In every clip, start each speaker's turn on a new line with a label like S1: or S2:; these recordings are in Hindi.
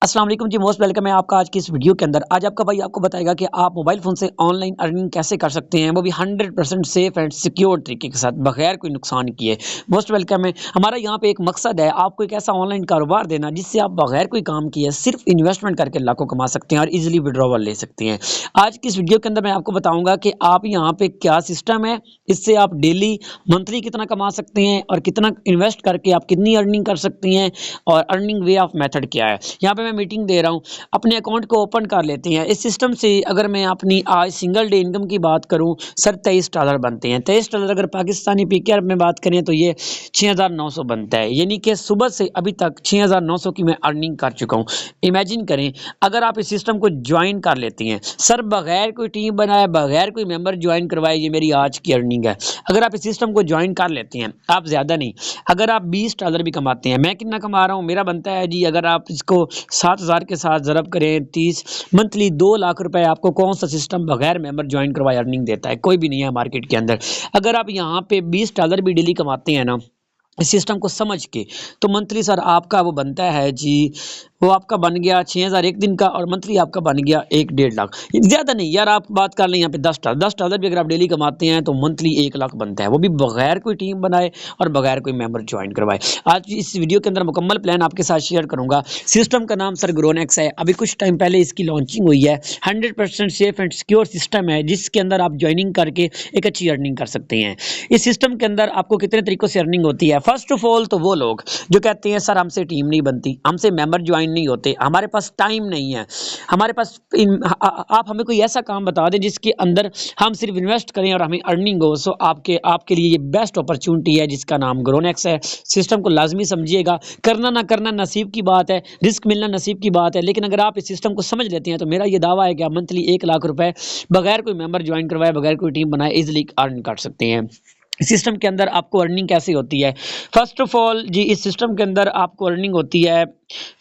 S1: अस्सलाम वालेकुम जी, मोस्ट वेलकम है आपका आज की इस वीडियो के अंदर। आज आपका भाई आपको बताएगा कि आप मोबाइल फ़ोन से ऑनलाइन अर्निंग कैसे कर सकते हैं, वो भी 100% सेफ एंड सिक्योर तरीके के साथ बगैर कोई नुकसान किए। मोस्ट वेलकम है। हमारा यहाँ पे एक मकसद है आपको एक ऐसा ऑनलाइन कारोबार देना जिससे आप बगैर कोई काम किए सिर्फ इन्वेस्टमेंट करके लाखों कमा सकते हैं और ईजिली विड्रॉवल ले सकते हैं। आज की इस वीडियो के अंदर मैं आपको बताऊँगा कि आप यहाँ पे क्या सिस्टम है, इससे आप डेली, मंथली कितना कमा सकते हैं और कितना इन्वेस्ट करके आप कितनी अर्निंग कर सकती हैं और अर्निंग वे ऑफ मेथड क्या है। यहाँ पे मैं मीटिंग दे रहा हूँ, अपने अकाउंट को ओपन कर लेते हैं। इस सिस्टम से अगर मैं अपनी आज सिंगल डे इनकम की बात करूँ, सर $23 बनते हैं। $23 अगर पाकिस्तानी पीकेआर में बात करें तो ये 6,900 बनता है, यानी कि सुबह से अभी तक 6,900 की मैं अर्निंग कर चुका हूँ। इमेजिन करें अगर आप इस सिस्टम को ज्वाइन कर लेती हैं, सर बगैर कोई टीम बनाए, बगैर कोई मेंबर ज्वाइन करवाए, ये मेरी आज की अर्निंग है। अगर आप इस सिस्टम को ज्वाइन कर लेती हैं, आप ज़्यादा नहीं, अगर आप $20 भी कमाते हैं, मैं कितना कमा रहा हूँ, मेरा बनता है जी, अगर आप इसको 7,000 के साथ ज़रब करें 30, मंथली 2 लाख रुपए आपको कौन सा सिस्टम बगैर मेंबर ज्वाइन करवाए अर्निंग देता है? कोई भी नहीं है मार्केट के अंदर। अगर आप यहाँ पे $20 भी डेली कमाते हैं ना, इस सिस्टम को समझ के, तो मंथली सर आपका वो बनता है जी, वो आपका बन गया 6,000 एक दिन का और मंथली आपका बन गया 1 डेढ़ लाख। ज़्यादा नहीं यार, आप बात कर लें यहाँ पे $10 भी अगर आप डेली कमाते हैं तो मंथली 1 लाख बनता है, वो भी बगैर कोई टीम बनाए और बगैर कोई मेंबर ज्वाइन करवाए। आज इस वीडियो के अंदर मुकम्मल प्लान आपके साथ शेयर करूंगा। सिस्टम का नाम सर ग्रोनेक्स है, अभी कुछ टाइम पहले इसकी लॉन्चिंग हुई है। 100% सेफ एंड सिक्योर सिस्टम है जिसके अंदर आप ज्वाइनिंग करके एक अच्छी अर्निंग कर सकते हैं। इस सिस्टम के अंदर आपको कितने तरीकों से अर्निंग होती है। फर्स्ट ऑफ ऑल तो वो लोग जो कहते हैं सर हमसे टीम नहीं बनती, हमसे मेंबर ज्वाइन नहीं होते, हमारे पास टाइम नहीं है, हमारे पास आप हमें कोई ऐसा काम बता दें जिसके अंदर हम सिर्फ इन्वेस्ट करें और हमें अर्निंग हो, सो आपके आपके लिए ये बेस्ट अपॉर्चुनिटी है जिसका नाम ग्रोनेक्स है। सिस्टम को लाजमी समझिएगा, करना ना करना नसीब की बात है, रिस्क मिलना नसीब की बात है, लेकिन अगर आप इस सिस्टम को समझ लेते हैं तो मेरा ये दावा है कि आप मंथली 1 लाख रुपए बगैर कोई मेंबर ज्वाइन करवाए, बगैर कोई टीम बनाए इजिली अर्न कर सकते हैं। सिस्टम के अंदर आपको अर्निंग कैसे होती है? फर्स्ट ऑफ ऑल जी, इस सिस्टम के अंदर आपको अर्निंग होती है,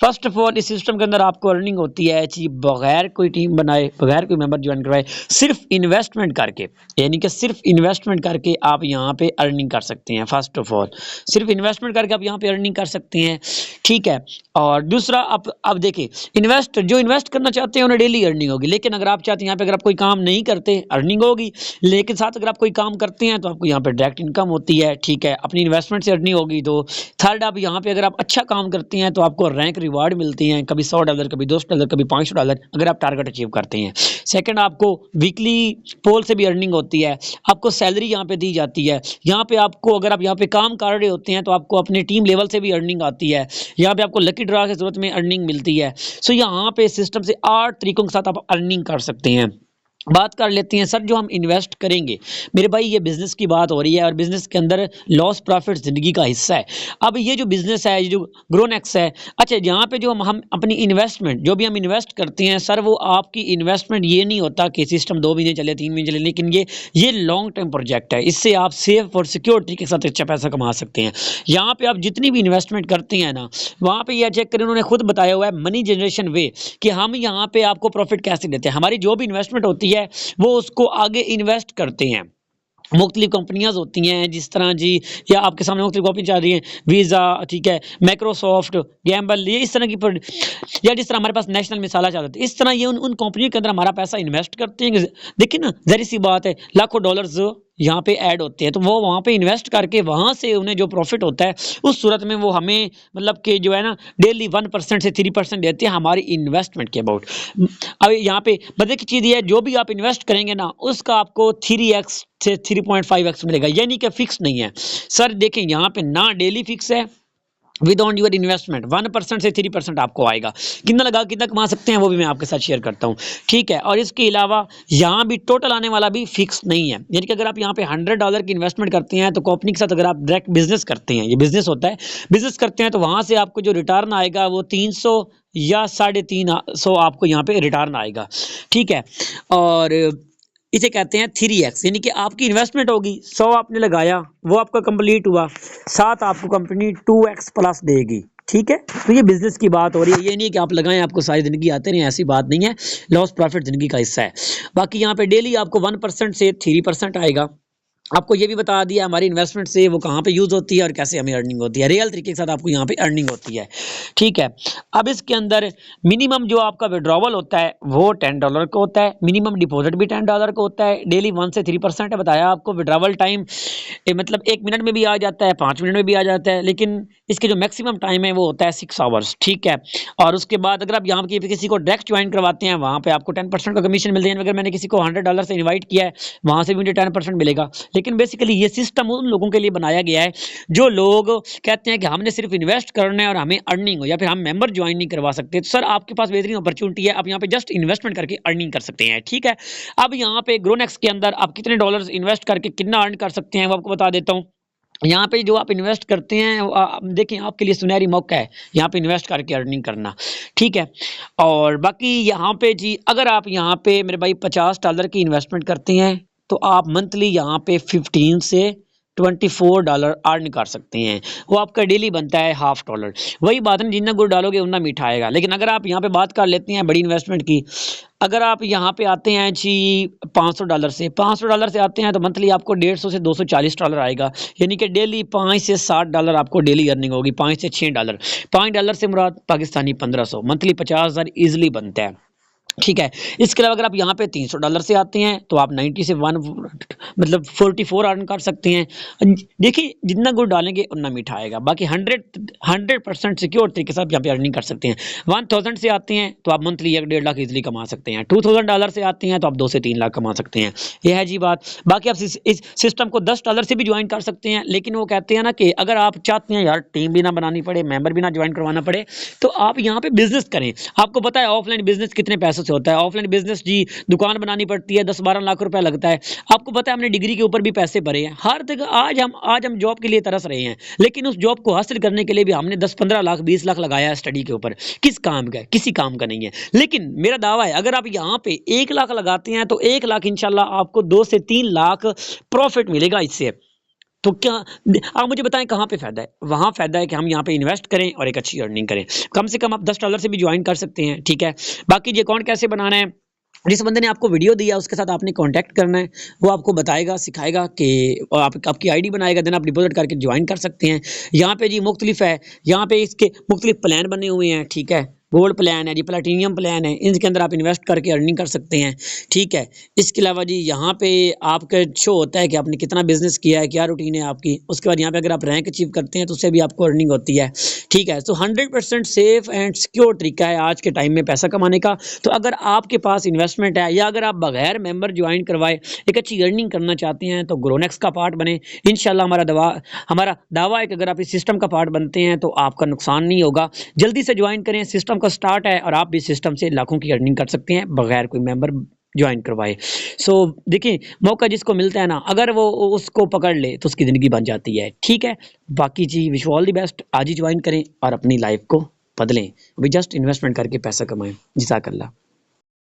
S1: फर्स्ट ऑफ ऑल इस सिस्टम के अंदर आपको अर्निंग होती है जी, बगैर कोई टीम बनाए, बगैर कोई मेंबर ज्वाइन करवाए, सिर्फ इन्वेस्टमेंट करके, यानी कि सिर्फ इन्वेस्टमेंट करके आप यहाँ पे अर्निंग कर सकते हैं। फर्स्ट ऑफ ऑल सिर्फ इन्वेस्टमेंट करके आप यहाँ पे अर्निंग कर सकते हैं, ठीक है। और दूसरा, अब देखिए, जो इन्वेस्ट करना चाहते हैं उन्हें डेली अर्निंग होगी, लेकिन अगर आप चाहते हैं यहाँ पे अगर आप कोई काम नहीं करते अर्निंग होगी, लेकिन साथ अगर आप कोई काम करते हैं तो आपको यहाँ पे डायरेक्ट इनकम होती है, ठीक है, अपनी इन्वेस्टमेंट से अर्निंग होगी। तो थर्ड, आप यहाँ पे अगर आप अच्छा काम करते हैं तो आपको रैंक रिवार्ड मिलती हैं, कभी $100, कभी $200, कभी $500 अगर आप टारगेट अचीव करते हैं। सेकंड, आपको वीकली पोल से भी अर्निंग होती है, आपको सैलरी यहाँ पे दी जाती है। यहाँ पे आपको, अगर आप यहाँ पे काम कर रहे होते हैं तो आपको अपने टीम लेवल से भी अर्निंग आती है। यहाँ पे आपको लकी ड्रा की जरूरत में अर्निंग मिलती है। सो यहाँ पे सिस्टम से 8 तरीकों के साथ आप अर्निंग कर सकते हैं। बात कर लेते हैं सर, जो हम इन्वेस्ट करेंगे, मेरे भाई ये बिजनेस की बात हो रही है और बिजनेस के अंदर लॉस प्रॉफिट जिंदगी का हिस्सा है। अब ये जो बिजनेस है, ये जो ग्रोनेक्स है, अच्छा, यहाँ पे जो हम अपनी इन्वेस्टमेंट, जो भी हम इन्वेस्ट करते हैं सर, वो आपकी इन्वेस्टमेंट ये नहीं होता कि सिस्टम 2 महीने चले, 3 महीने चले, लेकिन ये लॉन्ग टर्म प्रोजेक्ट है। इससे आप सेफ और सिक्योर तरीके के साथ अच्छा पैसा कमा सकते हैं। यहाँ पे आप जितनी भी इन्वेस्टमेंट करते हैं ना, वहाँ पे यह चेक करें, उन्होंने खुद बताया हुआ है मनी जनरेशन वे, कि हम यहाँ पे आपको प्रॉफिट कैसे देते हैं। हमारी जो भी इन्वेस्टमेंट होती है वो उसको आगे इन्वेस्ट करते हैं। मुख्तलिफ कंपनियां होती हैं, जिस तरह जी, या आपके सामने मुख्तलिफ कंपनी चल रही हैं, वीज़ा, ठीक है, माइक्रोसॉफ्ट, गैम्बल, ये इस तरह की या जिस तरह हमारे पास नेशनल मिसाला चल रही है, इस तरह ये उन कंपनियों के अंदर हमारा पैसा इन्वेस्ट करते हैं। देखिए ना, ज़ाहिर सी बात है, लाखों डॉलर्स यहाँ पे ऐड होते हैं, तो वो वहाँ पे इन्वेस्ट करके वहाँ से उन्हें जो प्रॉफिट होता है, उस सूरत में वो हमें, मतलब कि जो है ना, डेली 1% से 3% देते हैं हमारी इन्वेस्टमेंट के अबाउट। अब यहाँ पे मजे की चीज़ ये है, जो भी आप इन्वेस्ट करेंगे ना, उसका आपको 3x से 3.5x मिलेगा, यानी कि फिक्स नहीं है। सर देखें, यहाँ पे ना डेली फिक्स है, विद ऑन योर इन्वेस्टमेंट 1% से 3% आपको आएगा। कितना लगा, कितना कमा सकते हैं, वो भी मैं आपके साथ शेयर करता हूँ, ठीक है। और इसके अलावा यहाँ भी टोटल आने वाला भी फिक्स नहीं है, यानी कि अगर आप यहाँ पे $100 की इन्वेस्टमेंट करते हैं तो कंपनी के साथ अगर आप डायरेक्ट बिजनेस करते हैं, ये बिजनेस होता है, बिजनेस करते हैं, तो वहाँ से आपको जो रिटर्न आएगा वो 300 या 350 आपको यहाँ पे रिटर्न आएगा, ठीक है। और इसे कहते हैं 3x, यानी कि आपकी इन्वेस्टमेंट होगी 100 आपने लगाया, वो आपका कंप्लीट हुआ, साथ आपको कंपनी 2x प्लस देगी, ठीक है। तो ये बिजनेस की बात हो रही है, ये नहीं कि आप लगाएं आपको सारी जिंदगी आते नहीं, ऐसी बात नहीं है। लॉस प्रॉफिट जिंदगी का हिस्सा है। बाकी यहाँ पे डेली आपको 1% से 3% आएगा, आपको ये भी बता दिया हमारी इन्वेस्टमेंट से वो कहाँ पे यूज़ होती है और कैसे हमें अर्निंग होती है, रियल तरीके के साथ आपको यहाँ पे अर्निंग होती है। ठीक है, अब इसके अंदर मिनिमम जो आपका विड्रॉवल होता है वो $10 का होता है, मिनिमम डिपॉजिट भी $10 का होता है, डेली 1 से 3% है बताया आपको। विड्रॉवल टाइम मतलब 1 मिनट में भी आ जाता है, 5 मिनट में भी आ जाता है, लेकिन इसके जो मैक्सिमम टाइम है वो होता है 6 आवर्स। ठीक है, और उसके बाद अगर आप यहाँ पे किसी को डायरेक्ट ज्वाइन करवाते हैं वहाँ पे आपको 10% का कमीशन मिलता है। अगर मैंने किसी को $100 से इन्वाइट किया है वहाँ से भी मुझे 10% मिलेगा। लेकिन बेसिकली ये सिस्टम उन लोगों के लिए बनाया गया है जो लोग कहते हैं कि हमने सिर्फ इन्वेस्ट करना है और हमें अर्निंग हो, या फिर हम मेंबर ज्वाइन नहीं करवा सकते। तो सर आपके पास बेहतरीन अपॉर्चुनिटी है, आप यहाँ पे जस्ट इन्वेस्टमेंट करके अर्निंग कर सकते हैं। ठीक है, अब यहाँ पे ग्रोनेक्स के अंदर आप कितने डॉलर्स इन्वेस्ट करके कितना अर्न कर सकते हैं वो आपको बता देता हूँ। यहाँ पे जो आप इन्वेस्ट करते हैं देखें आपके लिए सुनहरी मौका है यहाँ पे इन्वेस्ट करके अर्निंग करना। ठीक है, और बाकी यहाँ पे जी अगर आप यहाँ पे मेरे भाई $50 की इन्वेस्टमेंट करते हैं तो आप मंथली यहाँ पे 15 से $24 अर्न कर सकते हैं। वो आपका डेली बनता है $1/2। वही बात है, जितना गुड़ डालोगे उतना मीठा आएगा। लेकिन अगर आप यहाँ पे बात कर लेते हैं बड़ी इन्वेस्टमेंट की, अगर आप यहाँ पे आते हैं जी $500 से आते हैं तो मंथली आपको 150 से $240 आएगा। यानी कि डेली 5 से $60 आपको डेली अर्निंग होगी, 5 से $6। $5 से मुराद पाकिस्तानी 1500, मंथली 50,000 ईजिली बनता है। ठीक है, इसके अलावा अगर आप यहाँ पे $300 से आते हैं तो आप 90 से 1 मतलब 44 अर्न कर सकते हैं। देखिए जितना गुड़ डालेंगे उतना मीठा आएगा। बाकी 100% सिक्योर तरीके से आप यहाँ पे अर्निंग कर सकते हैं। 1000 से आते हैं तो आप मंथली 1-1.5 लाख इजिली कमा सकते हैं। $2000 से आते हैं तो आप 2 से 3 लाख कमा सकते हैं। यह है जी बात। बाकी आप इस सिस्टम को $10 से भी ज्वाइन कर सकते हैं, लेकिन वो कहते हैं ना कि अगर आप चाहते हैं यार टीम भी ना बनानी पड़े, मेंबर भी ना ज्वाइन करवाना पड़े, तो आप यहाँ पे बिजनेस करें। आपको पता है ऑफलाइन बिजनेस कितने पैसों से होता है। ऑफलाइन बिजनेस जी दुकान बनानी पड़ती है, 10-12 लाख रुपया लगता है। आपको पता है हमने डिग्री के ऊपर भी पैसे भरे हैं हर जगह। आज हम जॉब के लिए तरस रहे हैं, लेकिन उस जॉब को हासिल करने के लिए भी हमने 10-15 लाख 20 लाख लगाया है स्टडी के ऊपर। किस काम का है? किसी काम का नहीं है। लेकिन मेरा दावा है अगर आप यहाँ पे 1 लाख लगाते हैं तो 1 लाख इंशाल्लाह आपको 2 से 3 लाख प्रॉफिट मिलेगा इससे। तो क्या आप मुझे बताएं कहाँ पे फायदा है? वहां फायदा है कि हम यहाँ पे इन्वेस्ट करें और एक अच्छी अर्निंग करें। कम से कम आप $10 से भी ज्वाइन कर सकते हैं। ठीक है, बाकी ये अकाउंट कैसे बनाना है, जिस बंदे ने आपको वीडियो दिया उसके साथ आपने कांटेक्ट करना है। वो आपको बताएगा, सिखाएगा कि आपकी आईडी बनाएगा, देन आप डिपॉजिट करके ज्वाइन कर सकते हैं। यहाँ पे जी मुख्तलिफ है, यहाँ पे इसके मुख्तलिफ प्लान बने हुए हैं। ठीक है, गोल्ड प्लान है जी, प्लेटिनियम प्लान है, इनके अंदर आप इन्वेस्ट करके अर्निंग कर सकते हैं। ठीक है, इसके अलावा जी यहाँ पे आपका शो होता है कि आपने कितना बिजनेस किया है, क्या रूटीन है आपकी। उसके बाद यहाँ पे अगर आप रैंक अचीव करते हैं तो उससे भी आपको अर्निंग होती है। ठीक है, तो 100% सेफ एंड सिक्योर तरीका है आज के टाइम में पैसा कमाने का। तो अगर आपके पास इन्वेस्टमेंट है या अगर आप बगैर मेंबर ज्वाइन करवाए एक अच्छी अर्निंग करना चाहते हैं तो ग्रोनेक्स का पार्ट बने। इंशाल्लाह हमारा दावा है कि अगर आप इस सिस्टम का पार्ट बनते हैं तो आपका नुकसान नहीं होगा। जल्दी से ज्वाइन करें, सिस्टम का स्टार्ट है और आप भी सिस्टम से लाखों की अर्निंग कर सकते हैं बगैर कोई मेंबर ज्वाइन करवाए। सो देखिए मौका जिसको मिलता है ना, अगर वो उसको पकड़ ले तो उसकी ज़िंदगी बन जाती है। ठीक है, बाकी जी विश ऑल दी बेस्ट। आज ही ज्वाइन करें और अपनी लाइफ को बदलें। अभी जस्ट इन्वेस्टमेंट करके पैसा कमाएं। जज़ाकल्लाह।